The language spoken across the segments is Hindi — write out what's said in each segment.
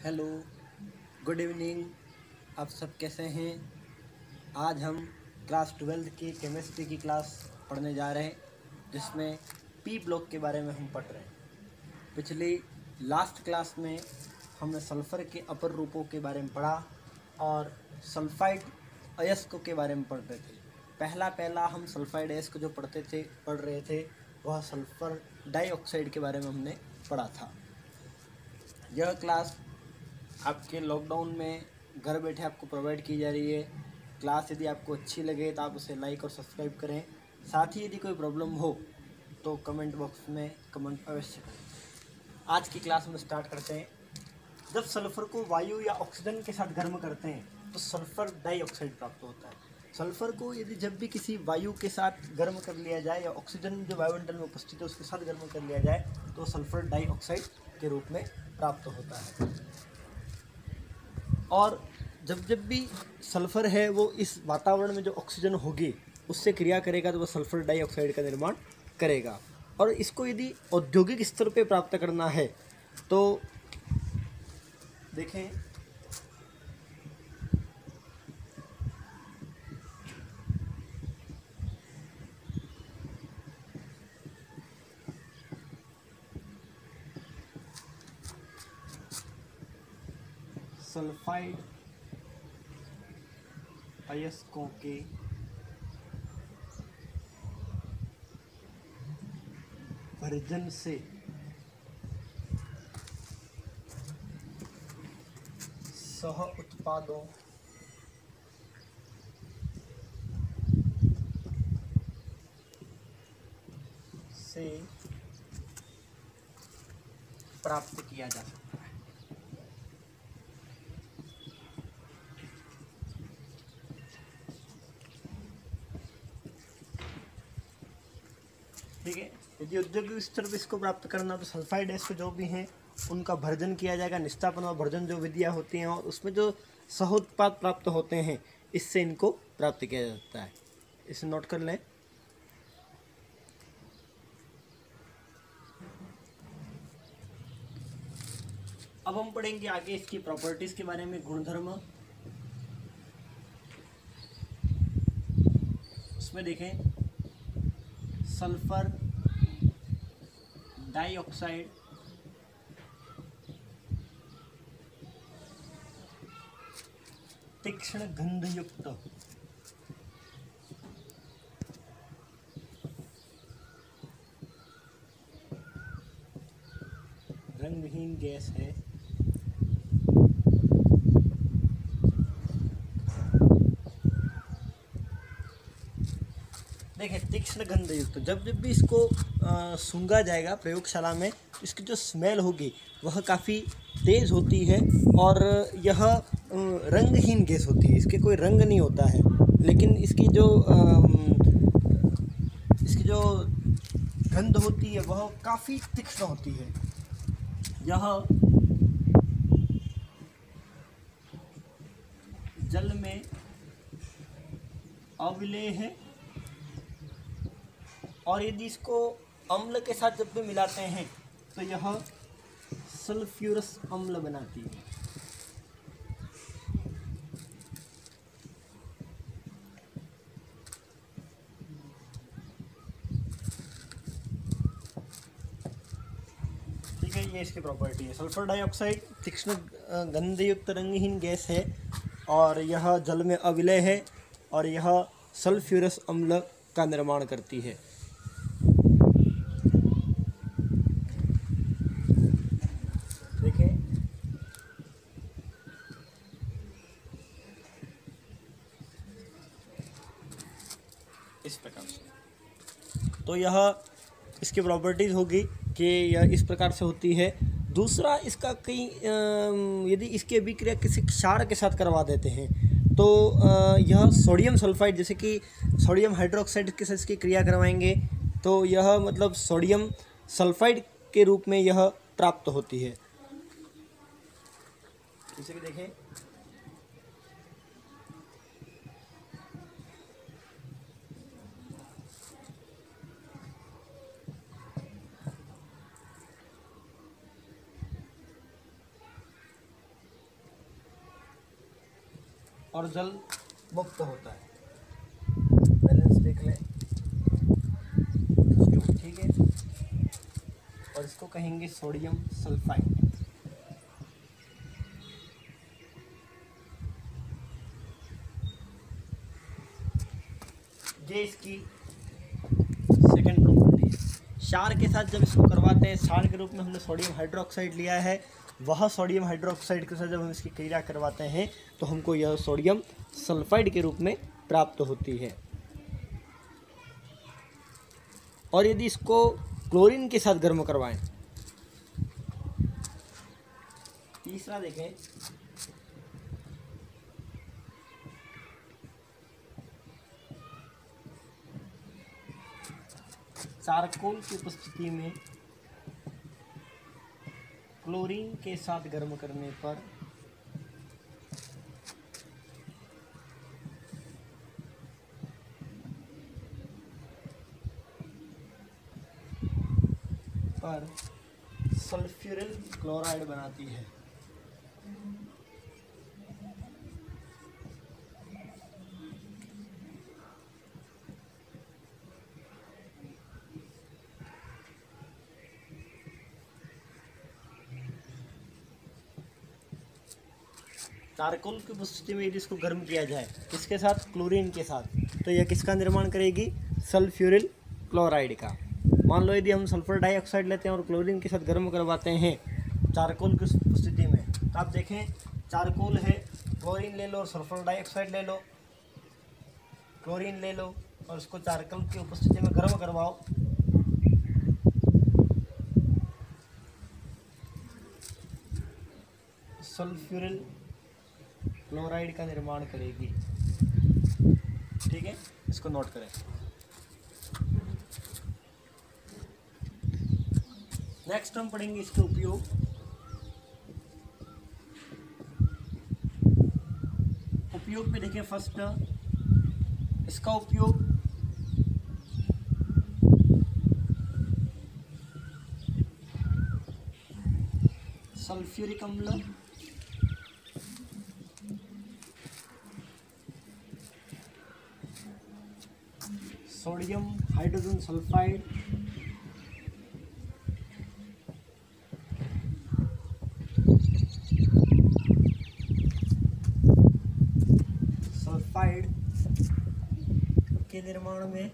Hello, good evening. आप सब कैसे हैं? आज हम क्लास 12th की केमिस्ट्री की क्लास पढ़ने जा रहे हैं, जिसमें पी ब्लॉक के बारे में हम पढ़ रहे हैं। पिछली लास्ट क्लास में हमने सल्फ़र के अपर रूपों के बारे में पढ़ा और सल्फाइड अयस्क के बारे में पढ़ रहे थे। पहला हम सल्फाइड अयस्क जो पढ़ रहे थे वह सल्फ़र डाइऑक्साइड के बारे में हमने पढ़ा था। यह क्लास आपके लॉकडाउन में घर बैठे आपको प्रोवाइड की जा रही है। क्लास यदि आपको अच्छी लगे तो आप उसे लाइक और सब्सक्राइब करें। साथ ही यदि कोई प्रॉब्लम हो तो कमेंट बॉक्स में कमेंट अवश्य करें। आज की क्लास में स्टार्ट करते हैं। जब सल्फ़र को वायु या ऑक्सीजन के साथ गर्म करते हैं तो सल्फ़र डाइऑक्साइड प्राप्त होता है। सल्फ़र को यदि जब भी किसी वायु के साथ गर्म कर लिया जाए या ऑक्सीजन जो वायुमंडल में उपस्थित है उसके साथ गर्म कर लिया जाए तो सल्फ़र डाइऑक्साइड के रूप में प्राप्त होता है। और जब भी सल्फ़र है वो इस वातावरण में जो ऑक्सीजन होगी उससे क्रिया करेगा तो वह सल्फ़र डाइऑक्साइड का निर्माण करेगा। और इसको यदि औद्योगिक स्तर पे प्राप्त करना है तो देखें, सल्फाइड अयस्कों के भर्जन से सह उत्पादों से प्राप्त किया जा सकता है। ठीक है, यदि औद्योगिक स्तर पर इसको प्राप्त करना तो सल्फाइड अयस्क जो भी हैं उनका भर्जन किया जाएगा। निस्तापन और भर्जन जो विधियाँ होती हैं और उसमें जो सहोत्पाद प्राप्त होते हैं इससे इनको प्राप्त किया जा सकता है। इसे नोट कर लें। अब हम पढ़ेंगे आगे इसकी प्रॉपर्टीज के बारे में, गुणधर्म। उसमें देखें, सल्फर डाइऑक्साइड तीक्ष्ण गंधयुक्त रंगहीन गैस है। देखिए, तीक्ष्ण गंधयुक्त जब भी इसको सूंघा जाएगा प्रयोगशाला में, इसकी जो स्मेल होगी वह काफ़ी तेज़ होती है और यह रंगहीन गैस होती है। इसके कोई रंग नहीं होता है, लेकिन इसकी जो गंध होती है वह काफ़ी तीक्ष्ण होती है। यह जल में अविलेय है और यदि इसको अम्ल के साथ जब भी मिलाते हैं तो यह सल्फ्यूरस अम्ल बनाती है। ठीक है, ये इसकी प्रॉपर्टी है। सल्फर डाइऑक्साइड तीक्ष्ण गंधयुक्त रंगहीन गैस है और यह जल में अविलेय है और यह सल्फ्यूरस अम्ल का निर्माण करती है। देखें, इस प्रकार से तो यह इसकी प्रॉपर्टीज़ होगी कि यह इस प्रकार से होती है। दूसरा, इसका कई यदि इसकी अभिक्रिया किसी क्षार के साथ करवा देते हैं तो यह सोडियम सल्फाइड, जैसे कि सोडियम हाइड्रोक्साइड के साथ इसकी क्रिया करवाएंगे तो यह मतलब सोडियम सल्फाइड के रूप में यह प्राप्त होती है। जैसे कि देखें, और जल मुक्त होता है। बैलेंस देख लें, H2, ठीक है। और इसको कहेंगे सोडियम सल्फाइड। ये इसकी सेकंड प्रॉपर्टी है। क्षार के साथ जब इसको करवाते हैं, क्षार के रूप में हमने सोडियम हाइड्रोक्साइड लिया है, वह सोडियम हाइड्रोक्साइड के साथ जब हम इसकी क्रिया करवाते हैं तो हमको यह सोडियम सल्फाइड के रूप में प्राप्त होती है। और यदि इसको क्लोरीन के साथ गर्म करवाएं, तीसरा देखें, चारकोल की उपस्थिति में क्लोरीन के साथ गर्म करने पर सल्फ्यूरिल क्लोराइड बनाती है। चारकोल की उपस्थिति में यदि इसको गर्म किया जाए, किसके साथ? क्लोरीन के साथ, तो यह किसका निर्माण करेगी? सल्फ्यूरिल क्लोराइड का। मान लो यदि हम सल्फर डाइऑक्साइड लेते हैं और क्लोरीन के साथ गर्म करवाते हैं चारकोल की उपस्थिति में, तो आप देखें चारकोल है, क्लोरीन ले लो और सल्फर डाइऑक्साइड ले लो, क्लोरीन ले लो और उसको चारकोल की उपस्थिति में गर्म करवाओ, सल्फ्यूरिल क्लोराइड का निर्माण करेगी। ठीक है, इसको नोट करें। नेक्स्ट हम पढ़ेंगे इसके उपयोग। उपयोग में देखिए, फर्स्ट इसका उपयोग सल्फ्यूरिक अम्ल, सोडियम हाइड्रोजन सल्फाइड, के निर्माण में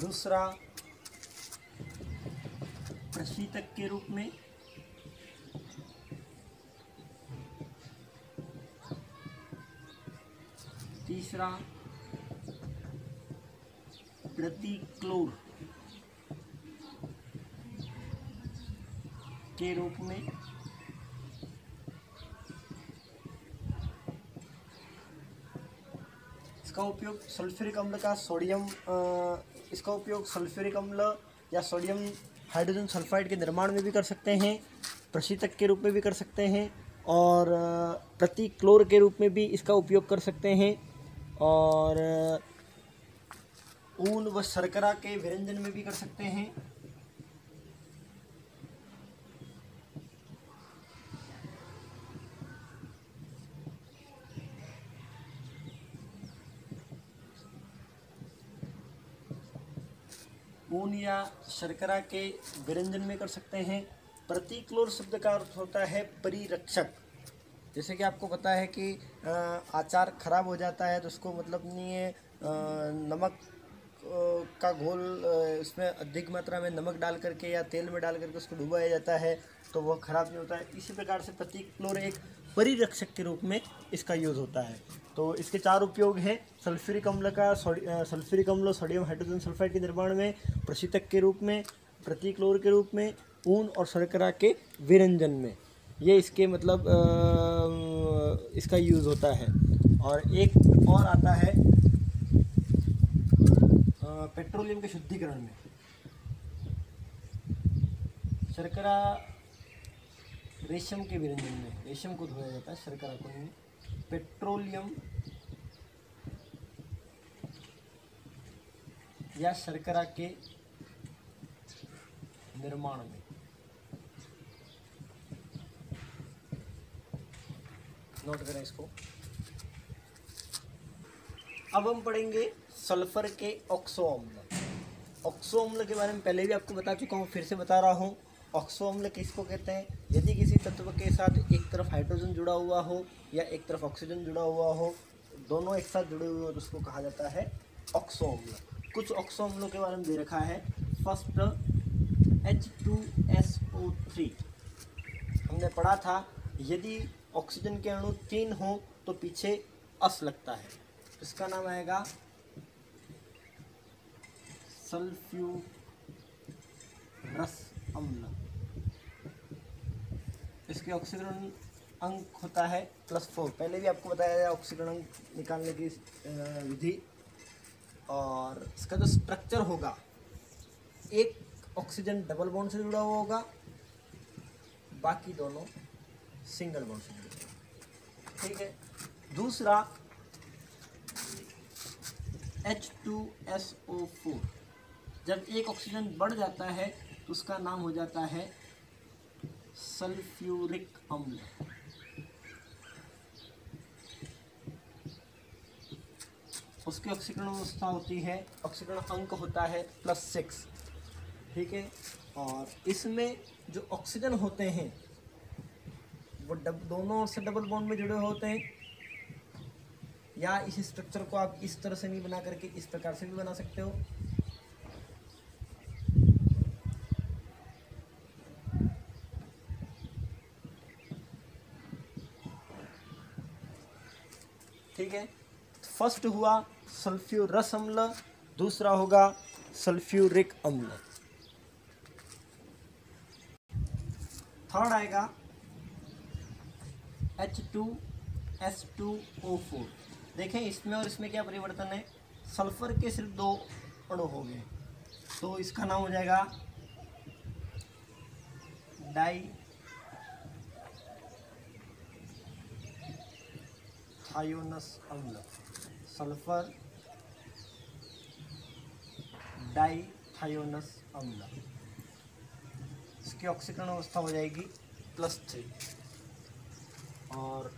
दूसरा प्रशीतक के रूप में, तीसरा प्रतिक्लोर के रूप में, इसका उपयोग सल्फ्यूरिक अम्ल का सोडियम इसका उपयोग सल्फ्यूरिक अम्ल या सोडियम हाइड्रोजन सल्फाइड के निर्माण में भी कर सकते हैं, प्रशीतक के रूप में भी कर सकते हैं और प्रतिक्लोर के रूप में भी इसका उपयोग कर सकते हैं और ऊन व शर्करा के व्यंजन में भी कर सकते हैं। ऊन या शर्करा के व्यंजन में कर सकते हैं। प्रतिक्लोर शब्द का अर्थ होता है परिरक्षक। जैसे कि आपको पता है कि अचार खराब हो जाता है तो उसको मतलब नहीं है, नमक का घोल इसमें अधिक मात्रा में नमक डाल करके या तेल में डाल करके उसको डुबाया जाता है तो वह खराब नहीं होता है। इसी प्रकार से प्रतिक्लोर एक परिरक्षक के रूप में इसका यूज़ होता है। तो इसके चार उपयोग हैं: सल्फ्यूरिक अम्ल का सल्फ्यूरिक अम्ल सोडियम हाइड्रोजन सल्फाइड के निर्माण में, प्रशीतक के रूप में, प्रतिक्लोर के रूप में, ऊन और शर्करा के विरंजन में। ये इसके मतलब इसका यूज़ होता है। और एक और आता है पेट्रोलियम के शुद्धिकरण में। शर्करा रेशम के विरंजन में, रेशम को धोया जाता है, शर्करा को नहीं। पेट्रोलियम या शर्करा के निर्माण में। नोट करें इसको। अब हम पढ़ेंगे सल्फर के ऑक्सो अम्ल। ऑक्सो अम्ल के बारे में पहले भी आपको बता चुका हूँ, फिर से बता रहा हूँ। ऑक्सो अम्ल किसको कहते हैं? यदि किसी तत्व के साथ एक तरफ हाइड्रोजन जुड़ा हुआ हो या एक तरफ ऑक्सीजन जुड़ा हुआ हो, दोनों एक साथ जुड़े हुए हो तो उसको कहा जाता है ऑक्सो अम्ल। कुछ ऑक्सो अम्लों के बारे में दे रखा है। फर्स्ट H2SO3 हमने पढ़ा था, यदि ऑक्सीजन के अणु 3 हो तो पीछे अस लगता है, इसका नाम आएगा सल्फ्यूरस अम्ल। इसके ऑक्सीकरण अंक होता है +4। पहले भी आपको बताया गया ऑक्सीकरण अंक निकालने की विधि। और इसका जो स्ट्रक्चर होगा, एक ऑक्सीजन डबल बॉन्ड से जुड़ा हुआ होगा, बाकी दोनों सिंगल बॉन्ड से जुड़े होंगे। ठीक है। दूसरा H2SO4, जब एक ऑक्सीजन बढ़ जाता है तो उसका नाम हो जाता है सल्फ्यूरिक अम्ल। उसकी ऑक्सीकरण अवस्था होती है, ऑक्सीकरण अंक होता है +6। ठीक है। और इसमें जो ऑक्सीजन होते हैं वो दोनों ओर से डबल बॉन्ड में जुड़े होते हैं, या इस स्ट्रक्चर को आप इस तरह से नहीं बना करके इस प्रकार से भी बना सकते हो। ठीक है। फर्स्ट हुआ सल्फ्यूरस अम्ल, दूसरा होगा सल्फ्यूरिक अम्ल। थर्ड आएगा H2S2O4। देखें इसमें और इसमें क्या परिवर्तन है? सल्फर के सिर्फ 2 अणु हो गए, तो इसका नाम हो जाएगा डाई थायोनस अम्ल। सल्फर डाई थायोनस अम्ल। इसकी ऑक्सीकरण अवस्था हो जाएगी +3 और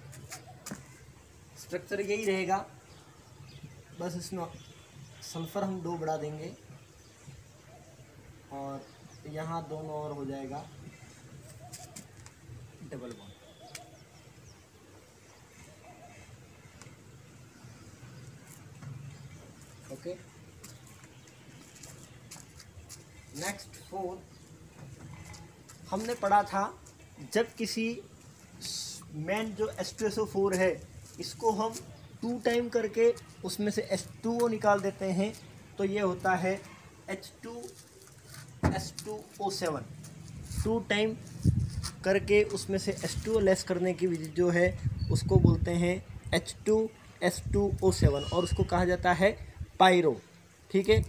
स्ट्रक्चर यही रहेगा, बस इसमें सल्फर हम 2 बढ़ा देंगे और यहाँ दोनों और हो जाएगा डबल बॉन्ड। ओके। नेक्स्ट 4 हमने पढ़ा था, जब किसी मेन जो H2SO4 है इसको हम 2 टाइम करके उसमें से H2O निकाल देते हैं तो ये होता है H2S2O7। 2 टाइम करके उसमें से H2O लेस करने की विधि जो है उसको बोलते हैं H2S2O7 और उसको कहा जाता है पायरो। ठीक है।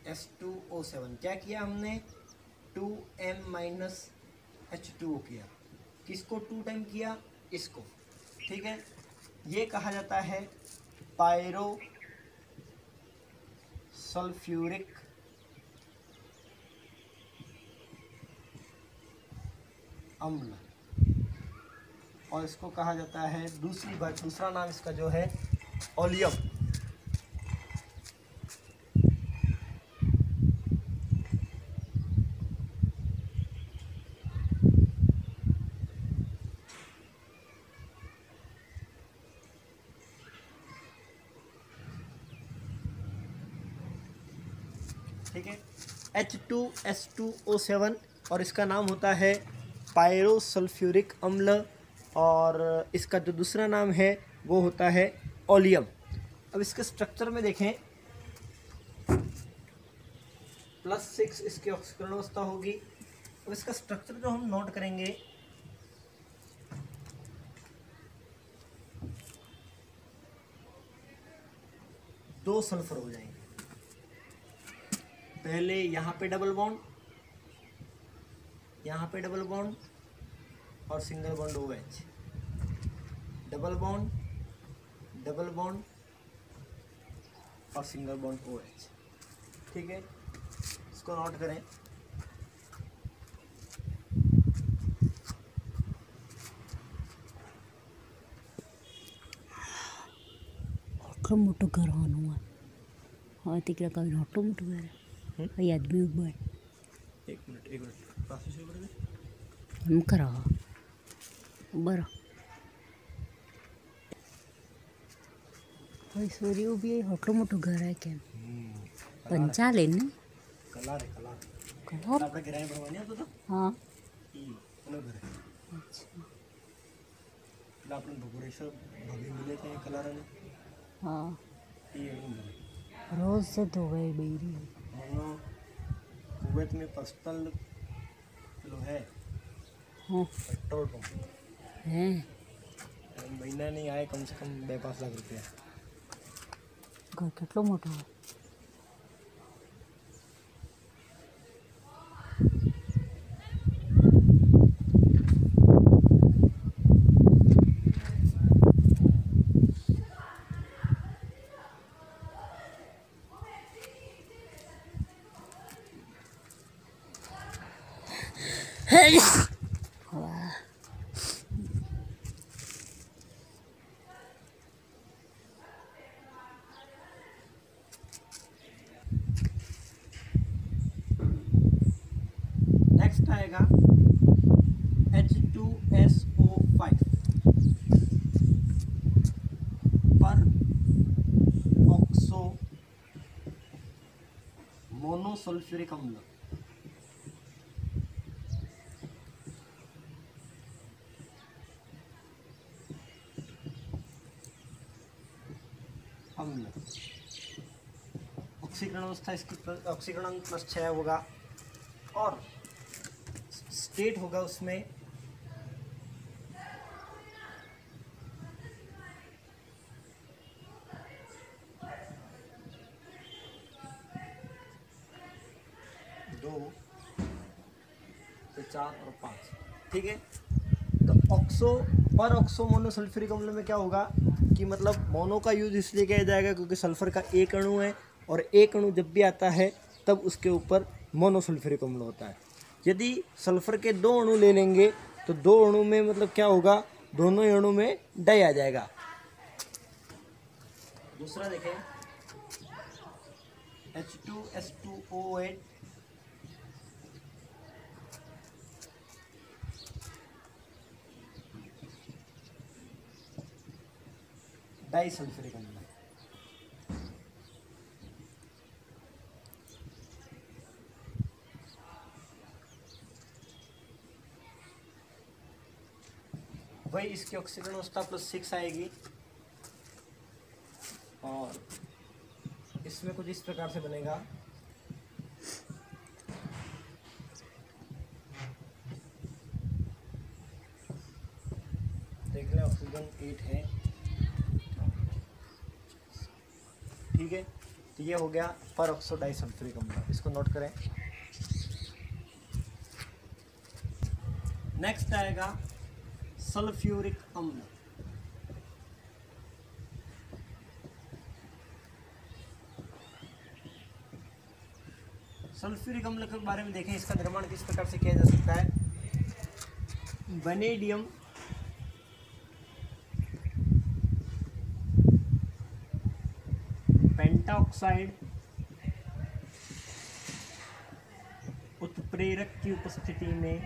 H2S2O7 क्या किया हमने? 2M-H2O किया। किसको 2 टाइम किया? इसको। ठीक है। ये कहा जाता है पायरो सल्फ्यूरिक अम्ल और इसको कहा जाता है दूसरा नाम इसका जो है ओलियम। ठीक है। H2S2O7 और इसका नाम होता है पायरोसल्फ्यूरिक अम्ल और इसका जो दूसरा नाम है वो होता है ओलियम। अब इसके स्ट्रक्चर में देखें, +6 इसकी ऑक्सीकरण अवस्था होगी। अब इसका स्ट्रक्चर जो हम नोट करेंगे, दो सल्फर हो जाएंगे। पहले यहाँ पे डबल बॉन्ड, यहाँ पे डबल बॉन्ड और single bond OH, double bond और सिंगल बॉन्ड OH। ठीक है, इसको नोट करें। मोठं घर हा तिकडे काय मोठं घर आहे आदमी उभं आहे। एक मिनिट करा बरं सोरी उभी आहे होटलं मोठं घर आहे क्या पण चालेल ना कलर आपल्या किराया प्रमाणे होतो हां घर आहे। अच्छा आपण भगुरेश्वर भव्य मिले थे कलर ने हाँ ये रोज से धो गए बेरी कुवैत में पर्सनल लो है हाँ पेट्रोल पंप है महीना नहीं आए कम से कम 2-5 लाख रुपया। घर कितना मोटा है नेक्स्ट आएगा H2SO5 पर ऑक्सो मोनोसल्फ्यूरिक अम्ल। ऑक्सीकरण अवस्था इसकी ऑक्सीकरण +6 होगा और स्टेट होगा उसमें दो तो 4 और 5। ठीक है, तो ऑक्सो मोनोसल्फ्यूरिक अम्ल में क्या होगा कि मतलब मोनो का यूज इसलिए किया जाएगा क्योंकि सल्फर का एक अणु है और एक अणु जब भी आता है तब उसके ऊपर मोनोसल्फ्यूरिक अम्ल होता है। यदि सल्फर के 2 अणु ले लेंगे तो 2 अणु में मतलब क्या होगा, दोनों अणु में डाई आ जाएगा। दूसरा देखें H2S2O8 डाई सल्फ्यूरिक अम्ल। वही इसकी ऑक्सीकरण अवस्था +6 आएगी और इसमें कुछ इस प्रकार से बनेगा। देख लें ऑक्सीजन 8 है। ठीक है, तो ये हो गया पर ऑक्सो डाइसल्फ्यूरिक अम्ल, इसको नोट करें। नेक्स्ट आएगा सल्फ्यूरिक अम्ल। सल्फ्यूरिक अम्ल के बारे में देखें, इसका निर्माण किस प्रकार से किया जा सकता है। वैनेडियम पेंटाऑक्साइड उत्प्रेरक की उपस्थिति में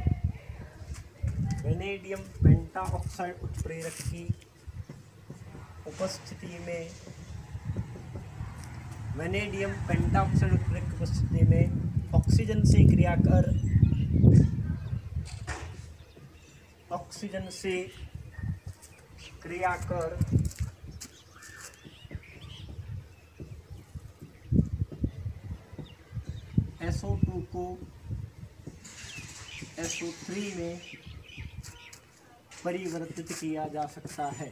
वैनेडियम पेंटाऑक्साइड उत्प्रेरक की उपस्थिति में वैनेडियम पेंटाऑक्साइड उत्प्रेरक की उपस्थिति में ऑक्सीजन से क्रिया कर SO2 को SO3 में परिवर्तित किया जा सकता है।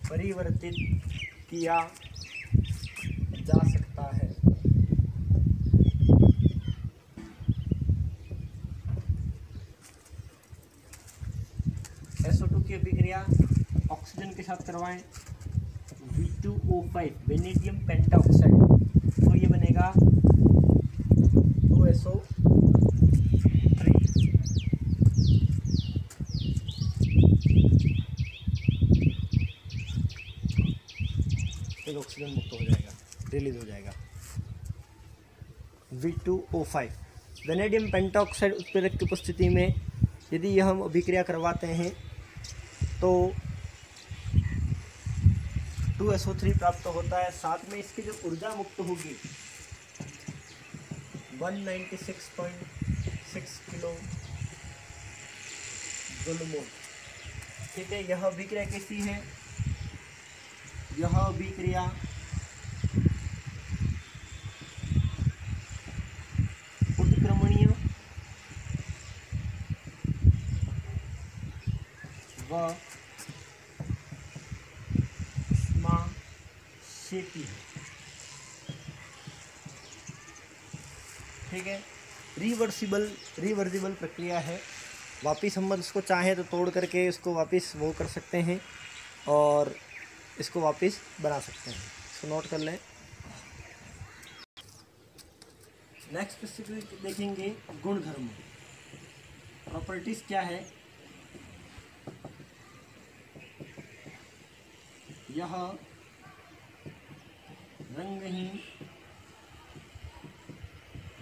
परिवर्तित किया जा सकता है। 2SO2 की अभिक्रिया ऑक्सीजन के साथ करवाएं, V2O5 वेनेडियम पेंटाऑक्साइड, तो ये बनेगा 2SO3। फिर ऑक्सीजन मुक्त हो जाएगा, रिलीज हो जाएगा। V2O5 वेनेडियम पेंटाऑक्साइड उत्प्रेरक की उपस्थिति में यदि यह हम अभिक्रिया करवाते हैं तो 2SO3 प्राप्त होता है। साथ में इसकी जो ऊर्जा मुक्त होगी 196.6 किलो जूल मोल। ठीक है, यह अभिक्रिया कैसी है? यह अभिक्रिया उत्क्रमणीय व उष्माक्षेपी है। ठीक है, रिवर्सिबल प्रक्रिया है। वापिस हम इसको चाहें तो तोड़ करके इसको वापिस वो कर सकते हैं और इसको वापिस बना सकते हैं। इसको नोट कर लें। नेक्स्ट स्पेसिफिक देखेंगे गुणधर्म, प्रॉपर्टीज क्या है। यह रंगहीन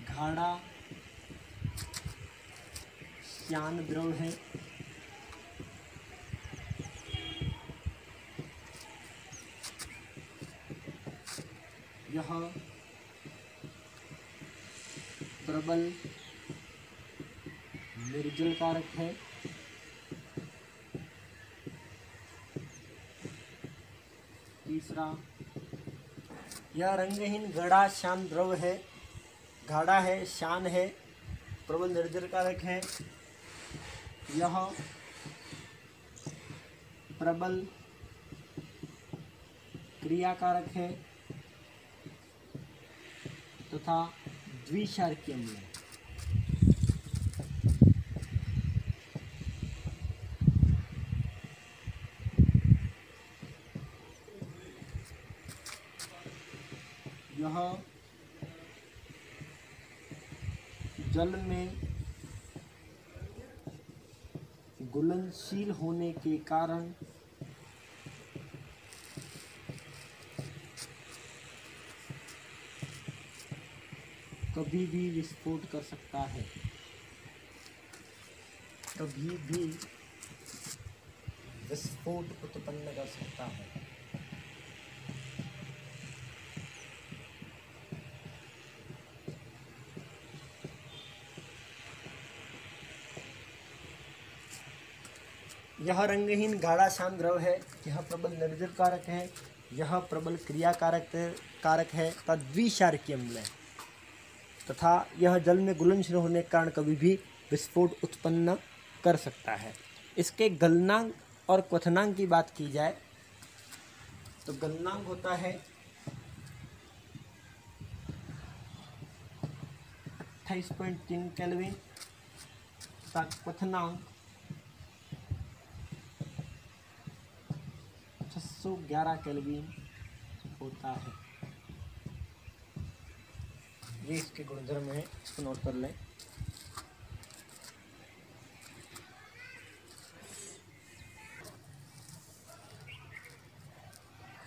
गाढ़ा श्यान द्रव है। यह प्रबल निर्जल कारक है। तीसरा, यह रंगहीन गाढ़ा श्यान द्रव है, गाढ़ा है, श्यान है, प्रबल निर्जल कारक है। यह प्रबल क्रियाकारक है तथा द्विक्षारकीय अम्ल है। यह जल में घुलनशील होने के कारण कभी भी विस्फोट कर सकता है, कभी भी विस्फोट उत्पन्न कर सकता है। यह रंगहीन गाढ़ा श्यान द्रव है, यह प्रबल निर्जल कारक है, यह प्रबल कारक है तथा द्विक्षारकीय अम्ल है तथा यह जल में घुलनशील होने के कारण कभी भी विस्फोट उत्पन्न कर सकता है। इसके गलनांक और क्वथनांक की बात की जाए तो गलनांक होता है 28.3 केल्विन तथा क्वथनांक 611 केल्विन होता है। ये इसके गुणधर्म है, इसको नोट कर लें।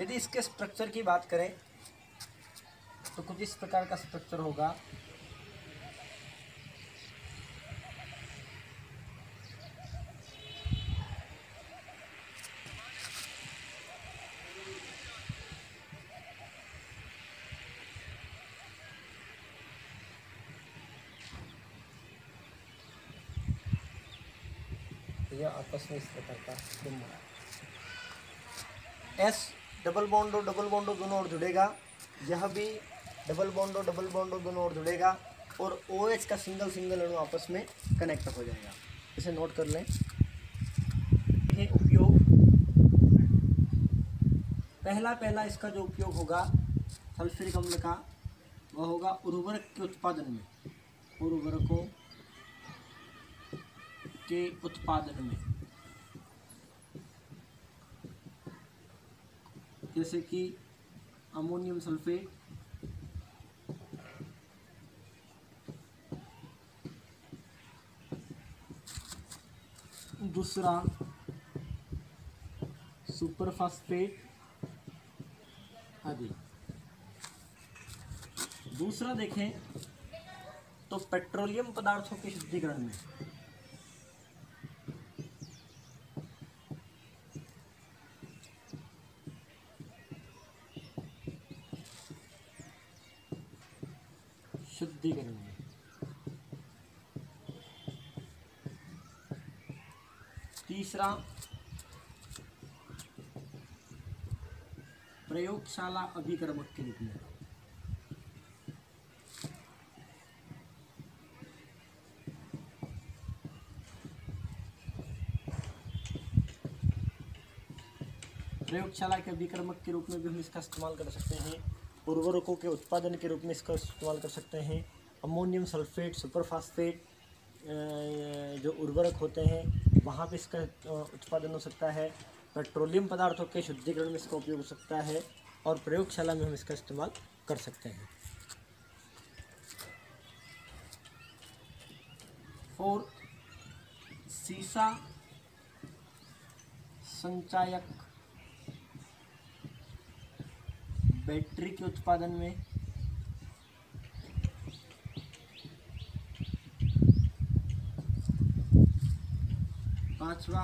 यदि इसके स्ट्रक्चर की बात करें तो कुछ इस प्रकार का स्ट्रक्चर होगा। यह आपस में इस प्रकार का बना है। एस डबल बॉन्ड और दोनों ओर जुड़ेगा, यह भी डबल बॉन्ड और दोनों ओर जुड़ेगा और OH का सिंगल अणु आपस में कनेक्ट हो जाएगा। इसे नोट कर लें। ये उपयोग पहला इसका जो उपयोग होगा सल्फ्यूरिक अम्ल का, वह होगा उर्वरक के उत्पादन में, उर्वरकों के उत्पादन में। जैसे कि अमोनियम सल्फेट, दूसरा सुपरफास्फेट आदि। दूसरा देखें तो पेट्रोलियम पदार्थों के शुद्धिकरण में तीसरा प्रयोगशाला अभिकर्मक के रूप में। प्रयोगशाला के अभिकर्मक के रूप में भी हम इसका इस्तेमाल कर सकते हैं। उर्वरकों के उत्पादन के रूप में इसका इस्तेमाल कर सकते हैं। अमोनियम सल्फेट, सुपरफास्फेट जो उर्वरक होते हैं वहाँ पे इसका उत्पादन हो सकता है। पेट्रोलियम पदार्थों के शुद्धिकरण में इसका उपयोग हो सकता है और प्रयोगशाला में हम इसका इस्तेमाल कर सकते हैं। और सीसा संचायक बैटरी के उत्पादन में पांचवा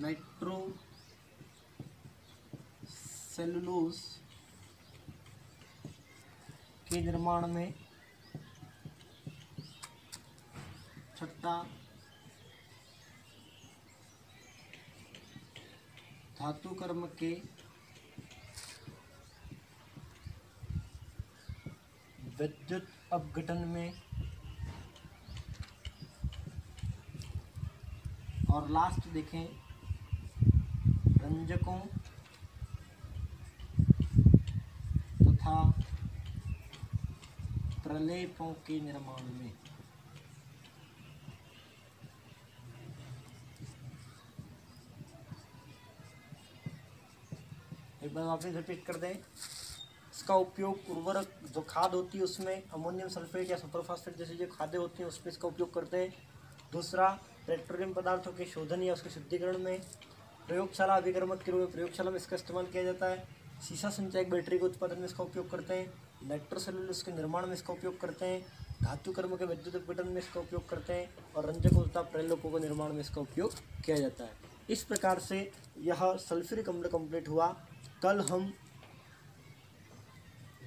नाइट्रो सेलुलोज के निर्माण में, छठा धातु कर्म के विद्युत अपघटन में, और लास्ट देखें रंजकों तथा प्रलेपों के निर्माण में। एक बार वापस रिपीट कर दें। इसका उपयोग उर्वरक जो खाद होती है उसमें अमोनियम सल्फेट या सुपरफास्फेट जैसी जो खादें होती हैं उसमें इसका उपयोग करते हैं। दूसरा पेट्रोलियम पदार्थों के शोधन या उसके शुद्धिकरण में। प्रयोगशाला अभिकर्मक के रूप में प्रयोगशाला में इसका इस्तेमाल किया जाता है। सीसा संचायक बैटरी के उत्पादन में इसका उपयोग करते हैं। नाइट्रोसेलुलोज के निर्माण में इसका उपयोग करते हैं। धातु कर्म के विद्युत अपघटन में इसका उपयोग करते हैं और रंजकों तथा प्रलेपों के निर्माण में इसका उपयोग किया जाता है। इस प्रकार से यह सल्फ्यूरिक अम्ल कंप्लीट हुआ। कल हम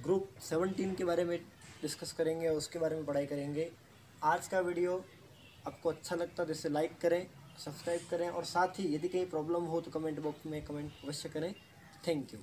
ग्रुप 17 के बारे में डिस्कस करेंगे और उसके बारे में पढ़ाई करेंगे। आज का वीडियो आपको अच्छा लगता है तो इसे लाइक करें, सब्सक्राइब करें और साथ ही यदि कहीं प्रॉब्लम हो तो कमेंट बॉक्स में कमेंट अवश्य करें। Thank you.